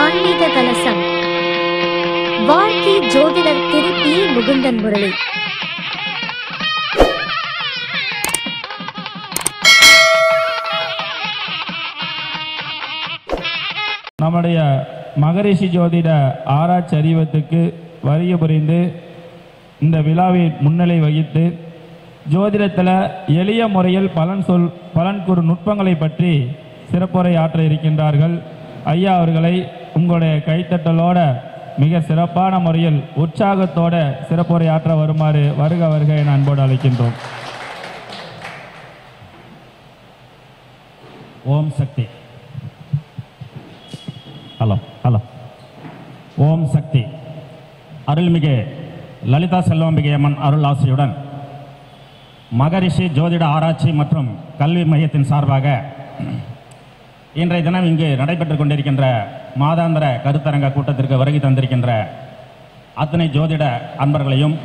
ஆன்மீக கலசம். வாழ்க்கை ஜோதிடர் திரு பி. முகுந்தன் முரளி. நம்முடைய மகரிஷி ஜோதிட ஆராய்ச்சி அறிவத்துக்கு வருகை புரிந்து இந்த விழாவில் முன்னிலை வகித்து ஜோதிடத்தில் எளிய முறையில் பலன் கூறும் நுட்பங்களை பற்றி சிறப்புரை ஆற்ற இருக்கின்றார்கள். ஐயா அவர்களை உங்களுடைய கைத்தட்டலோட மிக சிறப்பான முறையில் உற்சாகத்தோட சிறப்புரை ஆற்ற வருமாறு வருக வருக என அன்போடு அழைக்கின்றோம். ஓம் சக்தி. Hello hello. ஓம் சக்தி. அருள்மிகு லலிதா செல்வாம்பிகை அம்மன் அருள் ஆசியுடன் மகரிஷி ஜோதிட ஆராய்ச்சி மற்றும் கல்வி மையத்தின் சார்பாக இன்றைய தினம் இங்கு நடைபெற்றுக் கொண்டிருக்கின்ற மாதாந்திர கருத்தரங்க கூட்டத்திற்கு வருகை தந்திருக்கின்ற அத்தனை ஜோதிட அன்பர்களையும்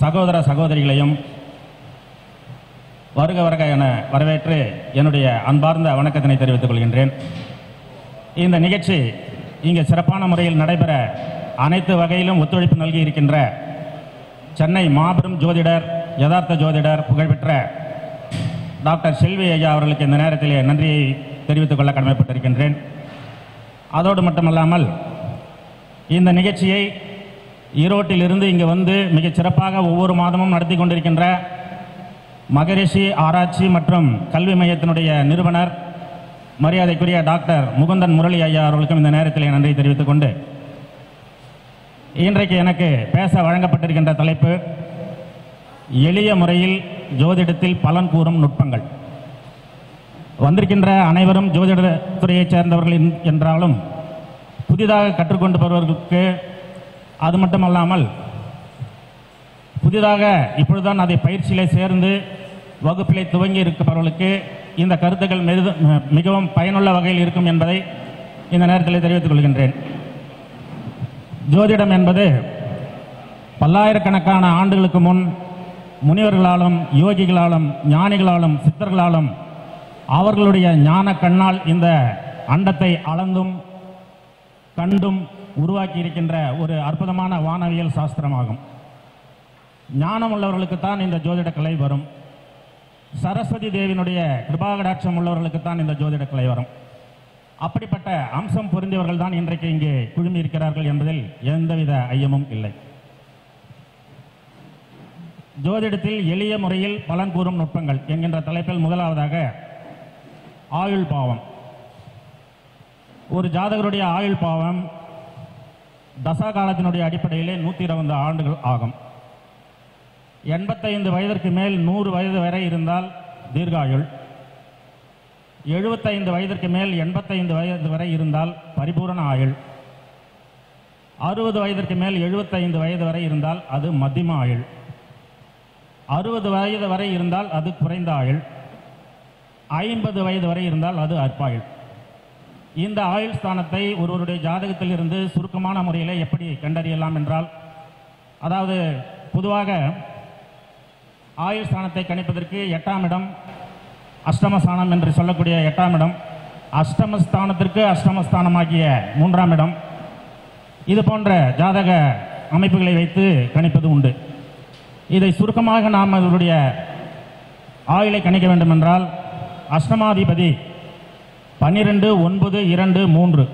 சகோதர சகோதரிகளையும் வருக வருக என வரவேற்று என்னுடைய அன்பார்ந்த வணக்கத்தினை தெரிவித்துக் கொள்கின்றேன். இந்த நிகழ்ச்சி இங்கு சிறப்பான முறையில் நடைபெற அனைத்து வகையிலும் ஒத்துழைப்பு நல்கி இருக்கின்ற சென்னை மாபெரும் ஜோதிடர் யதார்த்த ஜோதிடர் புகழ்பெற்ற டாக்டர் செல்வி ஐயா அவர்களுக்கு இந்த நேரத்திலே நன்றியை தெரிவித்துக் கொள்ள கடமைப்பட்டிருக்கின்றேன். அதோடு மட்டுமல்லாமல் இந்த நிகழ்ச்சியை ஈரோட்டிலிருந்து இங்கு வந்து மிகச் சிறப்பாக ஒவ்வொரு மாதமும் நடத்தி கொண்டிருக்கின்ற மகரிஷி ஆராய்ச்சி மற்றும் கல்வி மையத்தினுடைய நிறுவனர் மரியாதைக்குரிய டாக்டர் முகுந்தன் முரளி ஐயா அவர்களுக்கும் இந்த நேரத்தில் நன்றி தெரிவித்துக் கொண்டு இன்றைக்கு எனக்கு பேச வழங்கப்பட்டிருக்கின்ற தலைப்பு எளிய முறையில் ஜோதிடத்தில் பலன் கூறும் நுட்பங்கள். வந்திருக்கின்ற அனைவரும் ஜோதிட துறையைச் சேர்ந்தவர்கள் என்றாலும் புதிதாக கற்றுக்கொண்டு வருவர்களுக்கு அது மட்டுமல்லாமல் புதிதாக இப்பொழுதுதான் அதை பயிற்சியிலே சேர்ந்து வகுப்பிலே துவங்கி இருப்பவர்களுக்கு இந்த கருத்துக்கள் மிகவும் பயனுள்ள வகையில் இருக்கும் என்பதை இந்த நேரத்தில் தெரிவித்துக் கொள்கின்றேன். ஜோதிடம் என்பது பல்லாயிரக்கணக்கான ஆண்டுகளுக்கு முன் முனிவர்களாலும் யோகிகளாலும் ஞானிகளாலும் சித்தர்களாலும் அவர்களுடைய ஞான கண்ணால் இந்த அண்டத்தை அளந்தும் கண்டும் உருவாக்கி இருக்கின்ற ஒரு அற்புதமான வானவியல் சாஸ்திரமாகும். ஞானம் உள்ளவர்களுக்குத்தான் இந்த ஜோதிட கலை வரும். சரஸ்வதி தேவியினுடைய கிருபாகடாட்சம் உள்ளவர்களுக்குத்தான் இந்த ஜோதிட கலை வரும். அப்படிப்பட்ட அம்சம் பொருந்தியவர்கள் தான் இன்றைக்கு இங்கே குழுமி இருக்கிறார்கள் என்பதில் எந்தவித ஐயமும் இல்லை. ஜோதிடத்தில் எளிய முறையில் பலன் கூறும் நுட்பங்கள் என்கின்ற தலைப்பில் முதலாவதாக ஆயுள் பாவம். ஒரு ஜாதகருடைய ஆயுள் பாவம் தசா காலத்தினுடைய அடிப்படையிலே 120 ஆண்டுகள் ஆகும். 85 வயதிற்கு மேல் 100 வயது வரை இருந்தால் தீர்காயுள், 75 வயதிற்கு மேல் 85 வயது வரை இருந்தால் பரிபூரண ஆயுள், 60 வயதிற்கு மேல் 75 வயது வரை இருந்தால் அது மத்தியம ஆயுள், 60 வயது வரை இருந்தால் அது குறைந்த ஆயுள், 50 வயது வரை இருந்தால் அது அற்பாயுள். இந்த ஆயுள் ஸ்தானத்தை ஒருவருடைய ஜாதகத்தில் இருந்து சுருக்கமான முறையில் எப்படி கண்டறியலாம் என்றால், அதாவது பொதுவாக ஆயுள் ஸ்தானத்தை கணிப்பதற்கு 8ஆம் இடம் அஷ்டமஸ்தானம் என்று சொல்லக்கூடிய 8ஆம் இடம், அஷ்டமஸ்தானத்திற்கு அஷ்டமஸ்தானமாகிய 3ஆம் இடம், இது போன்ற ஜாதக அமைப்புகளை வைத்து கணிப்பது உண்டு. இதை சுருக்கமாக நாம் அவருடைய ஆயுளை கணிக்க வேண்டும் என்றால் அஷ்டமாதிபதி 12, 9, 2, 3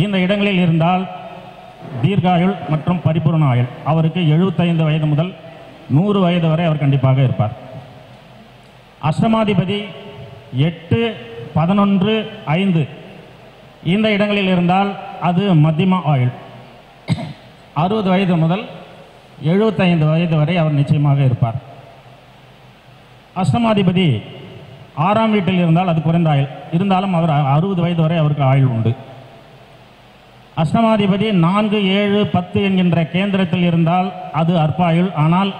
இந்த இடங்களில் இருந்தால் தீர்காயுள் மற்றும் பரிபூர்ண ஆயுள். அவருக்கு 75 வயது முதல் 100 வயது வரை அவர் கண்டிப்பாக இருப்பார். அஷ்டமாதிபதி 8, 11, 5 இந்த இடங்களில் இருந்தால் அது மத்தியம ஆயுள். 60 வயது முதல் 75 வயது வரை அவர் நிச்சயமாக இருப்பார். அஷ்டமாதிபதி 6ஆம் வீட்டில் இருந்தால் அது குறைந்த ஆயுள், இருந்தாலும் அவர் 60 வயது வரை அவருக்கு ஆயுள் உண்டு. அஷ்டமாதிபதி 4, 7, 10 என்கின்ற கேந்திரத்தில் இருந்தால் அது அற்பாயுள். ஆனால்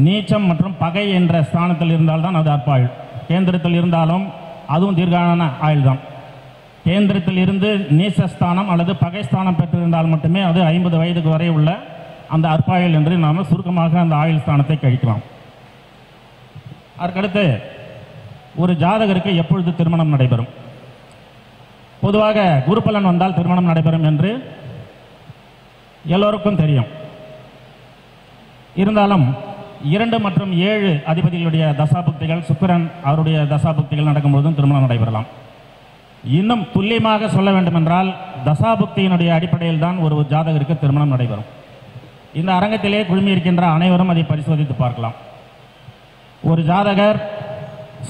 நீச்சம் மற்றும் பகை என்ற ஸ்தானத்தில் இருந்தால்தான் அது அற்பாயுள். கேந்திரத்தில் இருந்தாலும் அதுவும் தீர்க்கான ஆயுள் தான். கேந்திரத்தில் இருந்து நீச்சஸ்தானம் அல்லது பகைஸ்தானம் பெற்றிருந்தால் மட்டுமே அது 50 வயதுக்கு வரை உள்ள அந்த அற்பாயுள் என்று நாம் சுருக்கமாக அந்த ஆயுள் ஸ்தானத்தை கழிக்கலாம். அதற்கடுத்து ஒரு ஜாதகருக்கு எப்பொழுது திருமணம் நடைபெறும்? பொதுவாக குரு பலன் வந்தால் திருமணம் நடைபெறும் என்று எல்லோருக்கும் தெரியும். இருந்தாலும் 2 மற்றும் 7 அதிபதிகளுடைய தசாபுக்திகள், சுக்கிரன் அவருடைய தசாபுக்திகள் நடக்கும்போதும் திருமணம் நடைபெறலாம். இன்னும் துல்லியமாக சொல்ல வேண்டுமென்றால் தசாபுக்தியினுடைய அடிப்படையில் தான் ஒரு ஜாதகருக்கு திருமணம் நடைபெறும். இந்த அரங்கத்திலே குழுமியிருக்கின்ற அனைவரும் அதை பரிசோதித்து பார்க்கலாம். ஒரு ஜாதகர்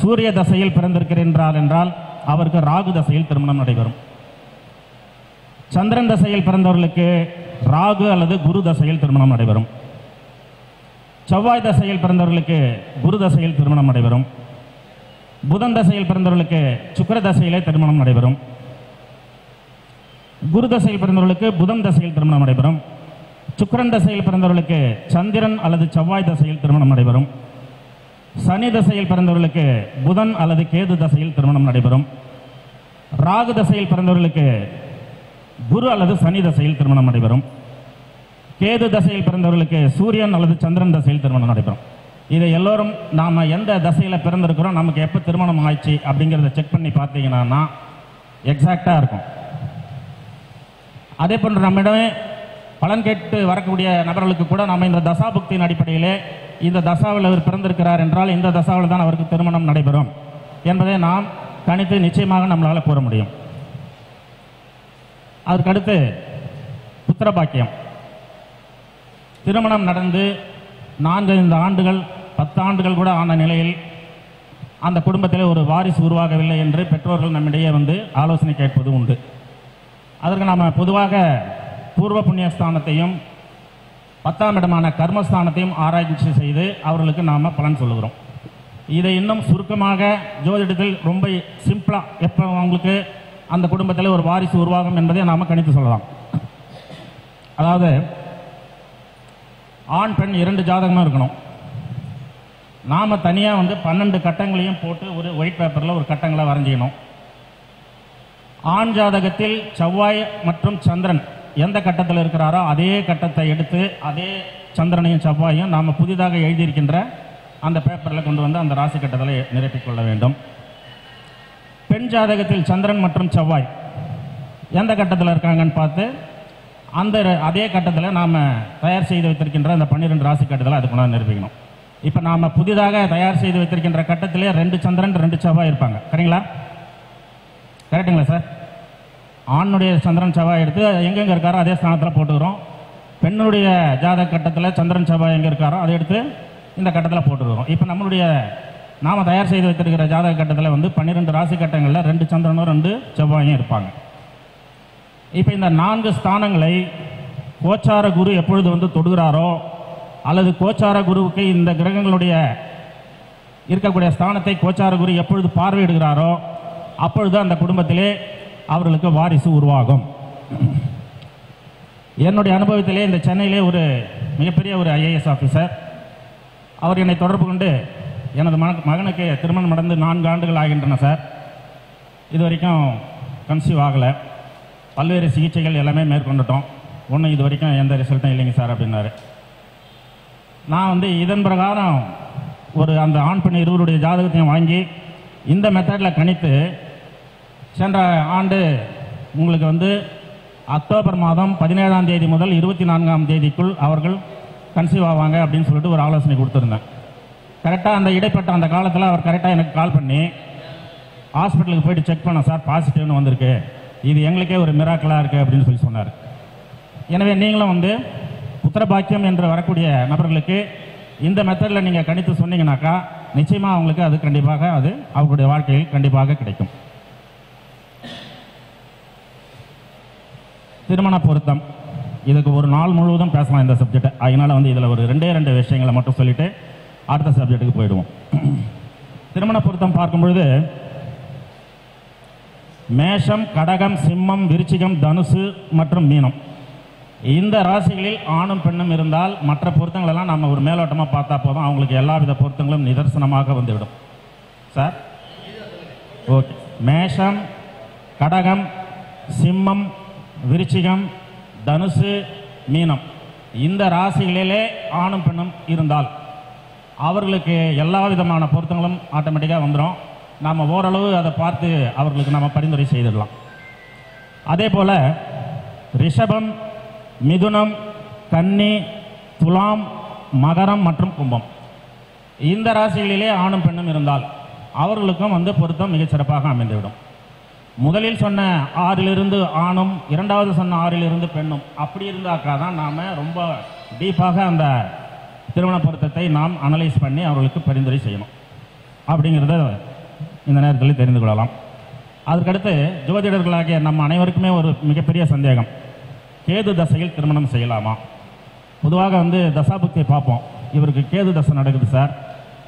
சூரிய தசையில் பிறந்திருக்கிறார் என்றால் அவருக்கு ராகு தசையில் திருமணம் நடைபெறும். சந்திரன் தசையில் பிறந்தவர்களுக்கு ராகு அல்லது குரு தசையில் திருமணம் நடைபெறும். செவ்வாய் தசையில் பிறந்தவர்களுக்கு குரு தசையில் திருமணம் நடைபெறும். புதன் தசையில் பிறந்தவர்களுக்கு சுக்கிர தசையிலே திருமணம் நடைபெறும். குரு தசையில் பிறந்தவர்களுக்கு புதன் தசையில் திருமணம் நடைபெறும். சுக்கிரன் தசையில் பிறந்தவர்களுக்கு சந்திரன் அல்லது செவ்வாய் தசையில் திருமணம் நடைபெறும். சனி தசையில் பிறந்தவர்களுக்கு புதன் அல்லது கேது தசையில் திருமணம் நடைபெறும். ராகு தசையில் பிறந்தவர்களுக்கு குரு அல்லது சனி தசையில் திருமணம் நடைபெறும். கேது தசையில் பிறந்தவர்களுக்கு சூரியன் அல்லது சந்திரன் தசையில் திருமணம் நடைபெறும். இதை எல்லோரும் நாம் எந்த தசையில் பிறந்திருக்கிறோம், நமக்கு எப்போ திருமணம் ஆயிடுச்சு அப்படிங்கிறத செக் பண்ணி பார்த்தீங்கன்னா எக்ஸாக்டாக இருக்கும். அதே போன்று நம்மிடமே பலன் கேட்டு வரக்கூடிய நபர்களுக்கு கூட நம்ம இந்த தசாபுக்தியின் அடிப்படையிலே இந்த தசாவில் அவர் பிறந்திருக்கிறார் என்றால் இந்த தசாவில் தான் அவருக்கு திருமணம் நடைபெறும் என்பதை நாம் கணித்து நிச்சயமாக நம்மளால் கூற முடியும். அதற்கடுத்து புத்திர பாக்கியம். திருமணம் நடந்து 4-5 ஆண்டுகள் 10 ஆண்டுகள் கூட ஆன நிலையில் அந்த குடும்பத்தில் ஒரு வாரிசு உருவாகவில்லை என்று பெற்றோர்கள் நம்மிடையே வந்து ஆலோசனை கேட்பது உண்டு. அதற்கு நாம் பொதுவாக பூர்வ புண்ணியஸ்தானத்தையும் 10ஆம் இடமான கர்மஸ்தானத்தையும் ஆராய்ச்சி செய்து அவர்களுக்கு நாம் பலன் சொல்லுகிறோம். இதை இன்னும் சுருக்கமாக ஜோதிடத்தில் ரொம்ப சிம்பிளாக எப்போ அவங்களுக்கு அந்த குடும்பத்தில் ஒரு வாரிசு உருவாகும் என்பதை நாம் கணித்து சொல்லலாம். அதாவது ஆண் பெண் 2 ஜாதகமாக இருக்கணும். நாம் தனியாக வந்து 12 கட்டங்களையும் போட்டு ஒரு ஒயிட் பேப்பரில் ஒரு கட்டங்களை வரைஞ்சிக்கணும். ஆண் ஜாதகத்தில் செவ்வாய் மற்றும் சந்திரன் எந்த கட்டத்தில் இருக்கிறாரோ அதே கட்டத்தை எடுத்து அதே சந்திரனையும் செவ்வாயும் நாம் புதிதாக எழுதியிருக்கின்ற அந்த பேப்பரில் கொண்டு வந்து அந்த ராசி கட்டத்தில் நிரப்பிக்கொள்ள வேண்டும். பெண் ஜாதகத்தில் சந்திரன் மற்றும் செவ்வாய் எந்த கட்டத்தில் இருக்காங்கன்னு பார்த்து அந்த அதே கட்டத்தில் நாம் தயார் செய்து வைத்திருக்கின்ற அந்த 12 ராசி கட்டத்தில் அது கொண்டாந்து நிரப்பிக்கணும். இப்போ நாம் புதிதாக தயார் செய்து வைத்திருக்கின்ற கட்டத்திலே 2 சந்திரன் 2 செவ்வாய் இருப்பாங்க. சரிங்களா? கரெக்டுங்களா சார்? ஆணுடைய சந்திரன் செவ்வாய் எடுத்து எங்கெங்கே இருக்காரோ அதே ஸ்தானத்தில் போட்டுக்கிறோம். பெண்ணுடைய ஜாதக கட்டத்தில் சந்திரன் செவ்வாய் எங்கே இருக்காரோ அதை எடுத்து இந்த கட்டத்தில் போட்டுக்கிறோம். இப்போ நம்மளுடைய நாம் தயார் செய்து வைத்திருக்கிற ஜாதக கட்டத்தில் வந்து 12 ராசி கட்டங்களில் 2 சந்திரனும் 2 செவ்வாயும் இருப்பாங்க. இப்போ இந்த 4 ஸ்தானங்களை கோச்சார குரு எப்பொழுது வந்து தொடுகிறாரோ அல்லது கோச்சார குருவுக்கு இந்த கிரகங்களுடைய இருக்கக்கூடிய ஸ்தானத்தை கோச்சார குரு எப்பொழுது பார்வையிடுகிறாரோ அப்பொழுது அந்த குடும்பத்திலே அவர்களுக்கு வாரிசு உருவாகும். என்னுடைய அனுபவத்திலே இந்த சென்னையிலே ஒரு மிகப்பெரிய ஒரு IAS ஆஃபீஸர் அவர் என்னை தொடர்பு கொண்டு எனது மகனுக்கு திருமணம் நடந்து 4 ஆண்டுகள் ஆகின்றன சார், இது வரைக்கும் கன்சீவ் ஆகலை, பல்வேறு சிகிச்சைகள் எல்லாமே மேற்கொண்டுட்டோம், ஒன்றும் இது வரைக்கும் எந்த ரிசல்ட்டும் இல்லைங்க சார் அப்படின்னாரு. நான் வந்து இதன் பிரகாரம் ஒரு அந்த ஆண் பெண் இருவருடைய ஜாதகத்தையும் வாங்கி இந்த மெத்தடில் கணித்து சென்ற ஆண்டு உங்களுக்கு வந்து அக்டோபர் மாதம் 17ஆம் தேதி முதல் 24ஆம் தேதிக்குள் அவர்கள் கன்சீவ் ஆவாங்க அப்படின்னு சொல்லிட்டு ஒரு ஆலோசனை கொடுத்துருந்தேன். கரெக்டாக அந்த இடைப்பட்ட அந்த காலத்தில் அவர் கரெக்டாக எனக்கு கால் பண்ணி ஹாஸ்பிட்டலுக்கு போயிட்டு செக் பண்ண சார் பாசிட்டிவ்னு வந்திருக்கு, இது எங்களுக்கே ஒரு மிராக்கலாக இருக்குது அப்படின்னு சொல்லி சொன்னார். எனவே நீங்களும் வந்து புத்திரபாக்கியம் என்று வரக்கூடிய நபர்களுக்கு இந்த மெத்தடில் நீங்கள் கணித்து சொன்னீங்கன்னாக்கா நிச்சயமாக அவங்களுக்கு அது கண்டிப்பாக அது அவங்களுடைய வாழ்க்கையில் கண்டிப்பாக கிடைக்கும். திருமண பொருத்தம், இதுக்கு ஒரு நாள் முழுவதும் பேசலாம் இந்த சப்ஜெக்டை. அதனால் வந்து இதில் ஒரு 2 விஷயங்களை மட்டும் சொல்லிவிட்டு அடுத்த சப்ஜெக்ட்டுக்கு போயிடுவோம். திருமண பொருத்தம் பார்க்கும்பொழுது மேஷம், கடகம், சிம்மம், விருச்சிகம், தனுசு மற்றும் மீனம் இந்த ராசிகளில் ஆணும் பெண்ணும் இருந்தால் மற்ற பொருத்தங்களெல்லாம் நம்ம ஒரு மேலோட்டமாக பார்த்தா போதும், அவங்களுக்கு எல்லா வித பொருத்தங்களும் நிதர்சனமாக வந்துவிடும். Sir okay. மேஷம், கடகம், சிம்மம், விருச்சிகம், தனுசு, மீனம் இந்த ராசிகளிலே ஆணும் பெண்ணும் இருந்தால் அவர்களுக்கு எல்லா விதமான பொருத்தங்களும் ஆட்டோமேட்டிக்காக வந்துடும். நாம் ஓரளவு அதை பார்த்து அவர்களுக்கு நம்ம பரிந்துரை செய்திடலாம். அதே போல் ரிஷபம், மிதுனம், கன்னி, துலாம், மகரம் மற்றும் கும்பம் இந்த ராசிகளிலே ஆணும் பெண்ணும் இருந்தால் அவர்களுக்கும் பொருத்தம் மிகச்சிறப்பாக அமைந்துவிடும். முதலில் சொன்ன 6லிருந்து ஆணும், இரண்டாவது சொன்ன 6லிருந்து பெண்ணும் அப்படி இருந்தாக்கா தான் நாம் ரொம்ப டீப்பாக அந்த திருமண பொருத்தத்தை நாம் அனலைஸ் பண்ணி அவர்களுக்கு பரிந்துரை செய்யணும் அப்படிங்கிறத இந்த நேரத்தில் தெரிந்து கொள்ளலாம். அதற்கடுத்து ஜோதிடர்களாகிய நம்ம அனைவருக்குமே ஒரு மிகப்பெரிய சந்தேகம், கேது தசையில் திருமணம் செய்யலாமா? பொதுவாக தசாபுக்தியை பார்ப்போம், இவருக்கு கேது தசை நடக்குது சார்,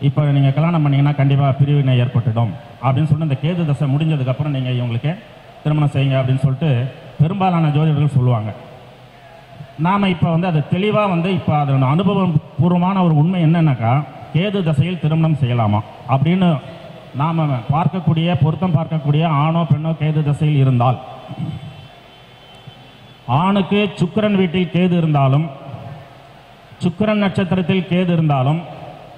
இப்போ நீங்கள் கல்யாணம் பண்ணிங்கன்னா கண்டிப்பாக பிரிவினை ஏற்பட்டுடும் அப்படின்னு சொல்லிட்டு இந்த கேது தசை முடிஞ்சதுக்கப்புறம் நீங்கள் இவங்களுக்கு திருமணம் செய்யுங்க அப்படின்னு சொல்லிட்டு பெரும்பாலான ஜோதிடர்கள் சொல்லுவாங்க. நாம் இப்போ அது தெளிவாக இப்போ அதோட அனுபவம் பூர்வமான ஒரு உண்மை என்னன்னாக்கா, கேது தசையில் திருமணம் செய்யலாமா அப்படின்னு நாம் பார்க்கக்கூடிய பொருத்தம் பார்க்கக்கூடிய ஆணோ பெண்ணோ கேது தசையில் இருந்தால், ஆணுக்கு சுக்கிரன் வீட்டில் கேது இருந்தாலும் சுக்கிரன் நட்சத்திரத்தில் கேது இருந்தாலும்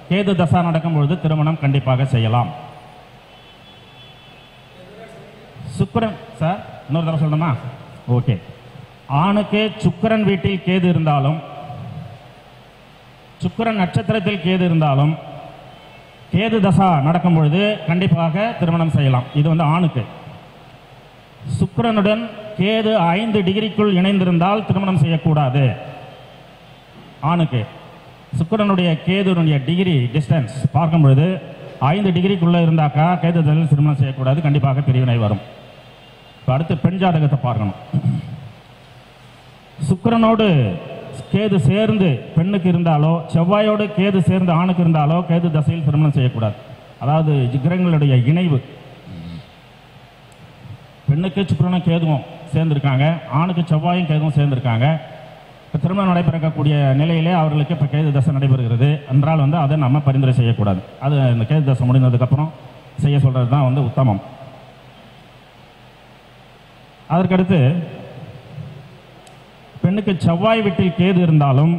கேது தசா நடக்கும் பொழுது திருமணம் கண்டிப்பாக செய்யலாம். சுக்கிரன் சார் இன்னொரு தடவை சொல்லணுமா? ஓகே. ஆணுக்கு சுக்கிரன் வீட்டில் கேது இருந்தாலும் சுக்கிரன் நட்சத்திரத்தில் கேது இருந்தாலும் கேது தசா நடக்கும் பொழுது கண்டிப்பாக திருமணம் செய்யலாம். இது ஆணுக்கு. சுக்கிரனுடன் கேது 5 டிகிரிக்குள் இணைந்திருந்தால் திருமணம் செய்யக்கூடாது. ஆணுக்கு சுக்கிரனுடைய கேதுனுடைய டிகிரி டிஸ்டன்ஸ் பார்க்கும் பொழுது 5 டிகிரிக்குள்ளே இருந்தாக்கா கேது தசையில் திருமணம் செய்யக்கூடாது, கண்டிப்பாக பிரிவினை வரும். இப்போ அடுத்து பெண் ஜாதகத்தை பார்க்கணும். சுக்கிரனோடு கேது சேர்ந்து பெண்ணுக்கு இருந்தாலோ செவ்வாயோடு கேது சேர்ந்து ஆணுக்கு இருந்தாலோ கேது தசையில் திருமணம் செய்யக்கூடாது. அதாவது கிரகங்களுடைய இணைவு, பெண்ணுக்கு சுக்கிரனும் கேதுவும் சேர்ந்திருக்காங்க, ஆணுக்கு செவ்வாயும் கேதுவும் சேர்ந்திருக்காங்க. இப்போ திருமணம் நடைபெறக்கூடிய நிலையிலே அவர்களுக்கு இப்போ கேது தசை நடைபெறுகிறது என்றால் அதை நம்ம பரிந்துரை செய்யக்கூடாது. அது இந்த கேது தசை முடிந்ததுக்கப்புறம் செய்ய சொல்கிறது தான் உத்தமம். அதற்கடுத்து பெண்ணுக்கு செவ்வாய் வீட்டில் கேது இருந்தாலும்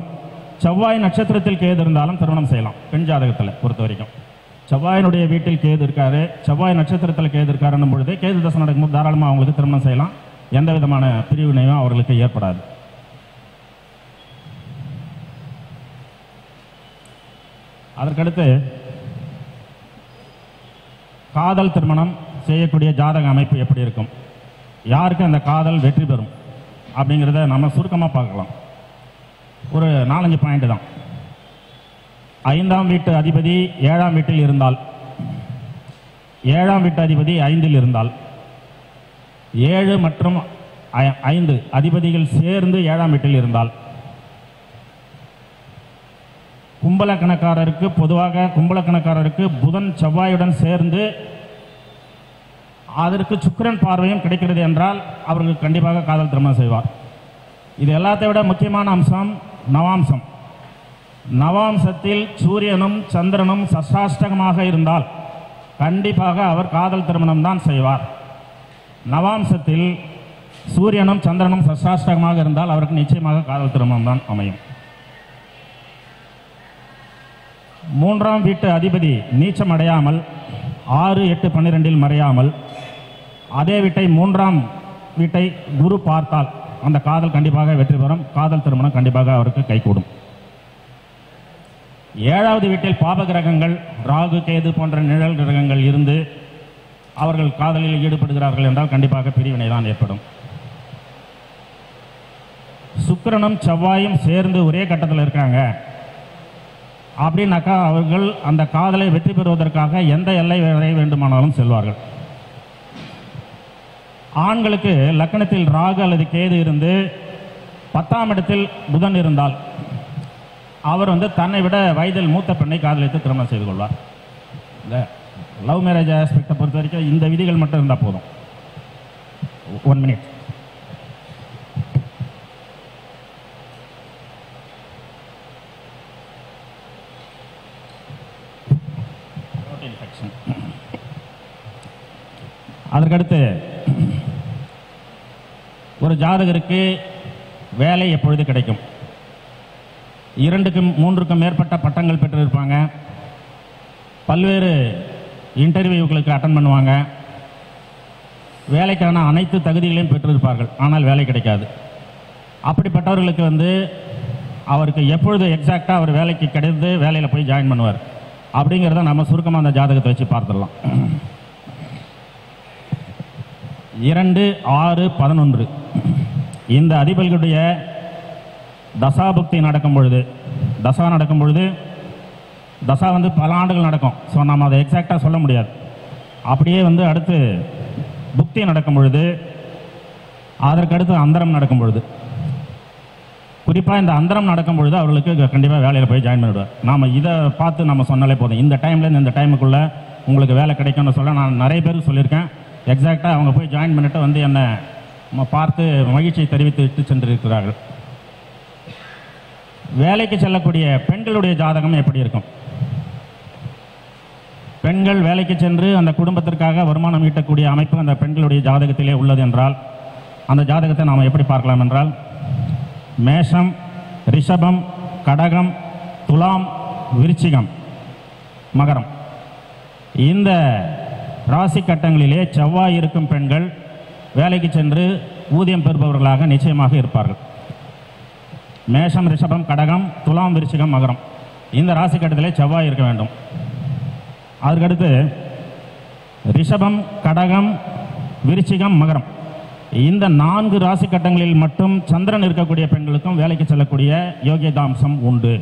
செவ்வாய் நட்சத்திரத்தில் கேது இருந்தாலும் திருமணம் செய்யலாம். பெண் ஜாதகத்தில் பொறுத்த வரைக்கும் செவ்வாயினுடைய வீட்டில் கேது இருக்காரு, செவ்வாய் நட்சத்திரத்தில் கேது இருக்காருன்னும் பொழுது கேது தசை நடக்கும்போது தாராளமாக அவங்களுக்கு திருமணம் செய்யலாம், எந்த விதமான பிரிவினையும் அவர்களுக்கு ஏற்படாது. அதற்கடுத்து காதல் திருமணம் செய்யக்கூடிய ஜாதக அமைப்பு எப்படி இருக்கும், யாருக்கு அந்த காதல் வெற்றி பெறும் அப்படிங்கிறத நம்ம சுருக்கமாக பார்க்கலாம். ஒரு 4-5 பாயிண்ட் தான். 5ஆம் வீட்டு அதிபதி 7ஆம் வீட்டில் இருந்தால், 7ஆம் வீட்டு அதிபதி 5இல் இருந்தால், 7 மற்றும் 5 அதிபதிகள் சேர்ந்து 7ஆம் வீட்டில் இருந்தால், கும்பலக்கணக்காரருக்கு பொதுவாக கும்பலக்கணக்காரருக்கு புதன் செவ்வாயுடன் சேர்ந்து அதற்கு சுக்கிரன் பார்வையும் கிடைக்கிறது என்றால் அவர்கள் கண்டிப்பாக காதல் திருமணம் செய்வார். இது எல்லாத்தை விட முக்கியமான அம்சம் நவாம்சம். நவாம்சத்தில் சூரியனும் சந்திரனும் சஷ்டாஷ்டகமாக இருந்தால் கண்டிப்பாக அவர் காதல் திருமணம் தான் செய்வார். நவாம்சத்தில் சூரியனும் சந்திரனும் சஷ்டாஷ்டகமாக இருந்தால் அவருக்கு நிச்சயமாக காதல் திருமணம் தான் அமையும். 3ஆம் வீட்டு அதிபதி நீச்சம் அடையாமல் 6, 8, 12 மறையாமல் அதே வீட்டை 3ஆம் வீட்டை குரு பார்த்தால் அந்த காதல் கண்டிப்பாக வெற்றி பெறும், காதல் திருமணம் கண்டிப்பாக அவருக்கு கைகூடும். 7வது வீட்டில் பாப கிரகங்கள் ராகு கேது போன்ற நிழல் கிரகங்கள் இருந்து அவர்கள் காதலில் ஈடுபடுகிறார்கள் என்றால் கண்டிப்பாக பிரிவினை தான் ஏற்படும். சுக்கிரனும் செவ்வாயும் சேர்ந்து ஒரே கட்டத்தில் இருக்காங்க அப்படின்னாக்கா அவர்கள் அந்த காதலை வெற்றி பெறுவதற்காக எந்த எல்லை வரை வேண்டுமானாலும் செல்வார்கள். ஆண்களுக்கு லக்னத்தில் ராகு அல்லது கேது இருந்து 10ஆம் இடத்தில் புதன் இருந்தால் அவர் தன்னை விட வயதில் மூத்த பெண்ணை காதலித்து திருமணம் செய்து கொள்வார். இல்லை லவ் மேரேஜ் ஆஸ்பெக்டை பொறுத்த வரைக்கும் இந்த விதிகள் மட்டும் இருந்தால் போதும். 1 minute. அதற்கடுத்து ஒரு ஜாதகருக்கு வேலை எப்பொழுது கிடைக்கும்? 2க்கும் 3க்கும் மேற்பட்ட பட்டங்கள் பெற்றிருப்பாங்க, பல்வேறு இன்டர்வியூக்களுக்கு அட்டன் பண்ணுவாங்க, வேலைக்கான அனைத்து தகுதிகளையும் பெற்றிருப்பார்கள், ஆனால் வேலை கிடைக்காது. அப்படிப்பட்டவர்களுக்கு வந்து அவருக்கு எப்பொழுது எக்ஸாக்டாக அவர் வேலைக்கு கிடைத்து வேலையில் போய் ஜாயின் பண்ணுவார் அப்படிங்கிறத நம்ம சுருக்கமாக அந்த ஜாதகத்தை வச்சு பார்த்துடலாம். 2, 6, 11 இந்த அதிபதிகளுடைய தசாபுக்தி நடக்கும் பொழுது, தசா வந்து பல ஆண்டுகள் நடக்கும். ஸோ நம்ம அதை எக்ஸாக்டாக சொல்ல முடியாது. அப்படியே வந்து அடுத்து புக்தி நடக்கும் பொழுது, அதற்கடுத்து அந்தரம் நடக்கும் பொழுது, குறிப்பாக இந்த அந்தரம் நடக்கும் பொழுது அவர்களுக்கு கண்டிப்பாக வேலையில் போய் ஜாயின் பண்ணிவிடுவார். நாம் இதை பார்த்து நம்ம சொன்னாலே போதும், இந்த டைம்லேருந்து இந்த டைமுக்குள்ளே உங்களுக்கு வேலை கிடைக்கும்னு சொல்ல நான் நிறைய பேருக்கு சொல்லியிருக்கேன். எக்ஸாக்டாக அவங்க போய் ஜாயின் பண்ணிவிட்டு வந்து என்னை பார்த்து மகிழ்ச்சியை தெரிவித்து விட்டு சென்றிருக்கிறார்கள். வேலைக்கு செல்லக்கூடிய பெண்களுடைய ஜாதகம் எப்படி இருக்கும்? பெண்கள் வேலைக்கு சென்று அந்த குடும்பத்திற்காக வருமானம் ஈட்டக்கூடிய அமைப்பு அந்த பெண்களுடைய ஜாதகத்திலே உள்ளது என்றால், அந்த ஜாதகத்தை நாம் எப்படி பார்க்கலாம் என்றால், மேஷம், ரிஷபம், கடகம், துலாம், விருச்சிகம், மகரம் இந்த ராசி கட்டங்களிலே செவ்வாய் இருக்கும் பெண்கள் வேலைக்கு சென்று ஊதியம் பெறுபவர்களாக நிச்சயமாக இருப்பார்கள். மேஷம், ரிஷபம், கடகம், துலாம், விருச்சிகம், மகரம் இந்த ராசி கட்டத்திலே செவ்வாய் இருக்க வேண்டும். அதற்கடுத்து ரிஷபம், கடகம், விருச்சிகம், மகரம் இந்த 4 ராசி கட்டங்களில் மட்டும் சந்திரன் இருக்கக்கூடிய பெண்களுக்கும் வேலைக்கு செல்லக்கூடிய யோகியதாம்சம் உண்டு.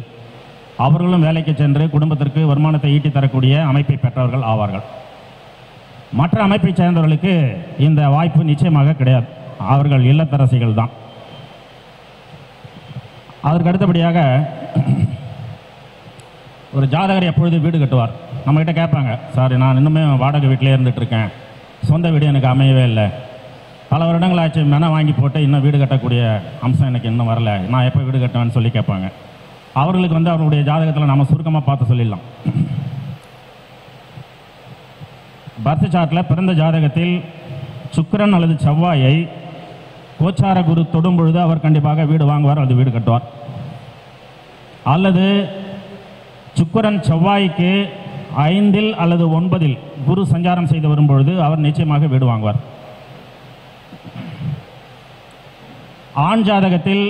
அவர்களும் வேலைக்கு சென்று குடும்பத்திற்கு வருமானத்தை ஈட்டி தரக்கூடிய அமைப்பை பெற்றவர்கள் ஆவார்கள். மற்ற அமைப்பை சேர்ந்தவர்களுக்கு இந்த வாய்ப்பு நிச்சயமாக கிடையாது. அவர்கள் இல்லத்தரசிகள் தான். அதற்கு அடுத்தபடியாக ஒரு ஜாதகர் எப்பொழுது வீடு கட்டுவார்? நம்மகிட்ட கேட்பாங்க, சார் நான் இன்னுமே வாடகை வீட்டிலே இருந்துகிட்ருக்கேன், சொந்த வீடு எனக்கு அமையவே இல்லை, பல வருடங்கள் ஆச்சு, மெனை வாங்கி போட்டு இன்னும் வீடு கட்டக்கூடிய அம்சம் எனக்கு இன்னும் வரல, நான் எப்போ வீடு கட்டுவேன்னு சொல்லி கேட்பாங்க. அவர்களுக்கு வந்து அவருடைய ஜாதகத்தில் நம்ம சுருக்கமாக பார்த்து சொல்லிடலாம். பர்த் சார்ட்டில் பிறந்த ஜாதகத்தில் சுக்கிரன் அல்லது செவ்வாயை கோச்சார குரு தொடும் பொழுது அவர் கண்டிப்பாக வீடு வாங்குவார், அது வீடு கட்டுவார். அல்லது சுக்கிரன் செவ்வாய்க்கு 5 அல்லது 9 குரு சஞ்சாரம் செய்து வரும்பொழுது அவர் நிச்சயமாக வீடு வாங்குவார். ஆண் ஜாதகத்தில்